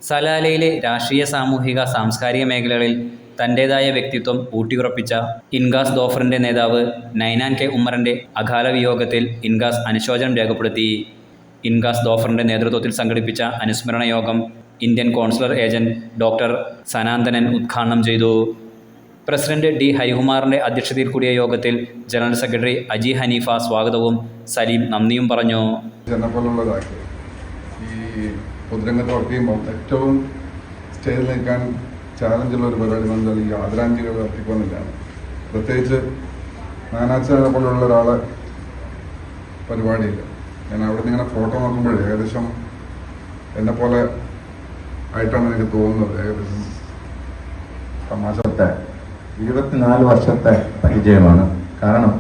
സലാലയിലെ രാഷ്ട്രീയ, സാമൂഹിക, സാംസ്കാരിക മേഖലകളിൽ തൻ്റേതായ വ്യക്തിത്വം ഊട്ടിയുറപ്പിച്ച ഇൻഗാസ് ദോഫറിൻ്റെ നേതാവ് നൈനാൻ കെ ഉമ്മറിൻ്റെ അകാല വിയോഗത്തിൽ ഇൻഗാസ് അനുശോചനം രേഖപ്പെടുത്തി. ഇൻഗാസ് ദോഫറിൻ്റെ നേതൃത്വത്തിൽ സംഘടിപ്പിച്ച അനുസ്മരണ യോഗം ഇന്ത്യൻ കോൺസുലർ ഏജന്റ് ഡോക്ടർ സനാന്തനൻ ഉദ്ഘാടനം ചെയ്തു. പ്രസിഡന്റ് ഡി ഹരികുമാറിൻ്റെ അധ്യക്ഷതയിൽ കൂടിയ യോഗത്തിൽ ജനറൽ സെക്രട്ടറി അജി ഹനീഫ സ്വാഗതവും സലീം നന്ദിയും പറഞ്ഞു. പൊതുരംഗത്ത് വർക്ക് ചെയ്യുമ്പോൾ ഏറ്റവും സ്റ്റേജിൽ നിൽക്കാൻ ചാലഞ്ചുള്ള ഒരു പരിപാടി എന്നാൽ ഈ ആദരാഞ്ജലികൾ അർപ്പിക്കുന്നില്ലാണ്. പ്രത്യേകിച്ച് നാനാച്ചാരെ പോലുള്ള ഒരാളെ പരിപാടിയില്ല. ഞാൻ അവിടെ നിന്ന് ഇങ്ങനെ ഫോട്ടോ നോക്കുമ്പോഴേ ഏകദേശം എന്നെ പോലെ ആയിട്ടാണ് എനിക്ക് തോന്നുന്നത്. ഏകദേശം തമാശത്തെ 24 വർഷത്തെ പരിചയമാണ്. കാരണം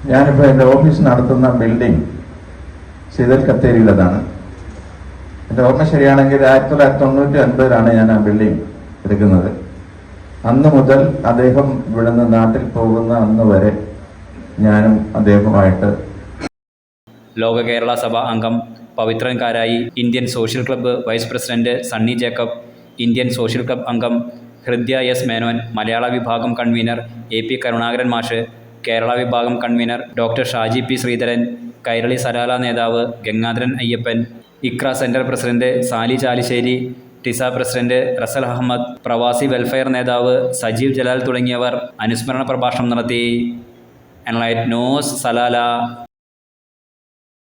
ഞാനിപ്പോൾ എൻ്റെ ഓഫീസ് നടത്തുന്ന ബിൽഡിംഗ് ശീതൽ കത്തേരിയിലതാണ്. എൻ്റെ ഓർമ്മ ശരിയാണെങ്കിൽ 1999 ഞാൻ ആ ബിൽഡിംഗ് എടുക്കുന്നത്. അന്ന് മുതൽ അദ്ദേഹം ഇവിടുന്ന് നാട്ടിൽ പോകുന്ന അന്ന് വരെ ഞാനും അദ്ദേഹവുമായിട്ട്. ലോക കേരള സഭ അംഗം Pavithran Karayi, Indian social club vice president Sunny Jacob, Indian social club അംഗം ഹൃദ്യ എസ് മേനോൻ, മലയാള വിഭാഗം കൺവീനർ AP കരുണാകരൻ മാഷ്, കേരള വിഭാഗം convener doctor Shaji P Sreedharan, Kairali Salalah നേതാവ് ഗംഗാധരൻ അയ്യപ്പൻ, ഇക്ര സെൻറ്റർ പ്രസിഡന്റ് സാലി ചാലിശ്ശേരി, ടിസ പ്രസിഡന്റ് റസൽ അഹമ്മദ്, പ്രവാസി വെൽഫെയർ നേതാവ് സജീവ് ജലാൽ തുടങ്ങിയവർ അനുസ്മരണ പ്രഭാഷണം നടത്തി. Enlight news, Salalah.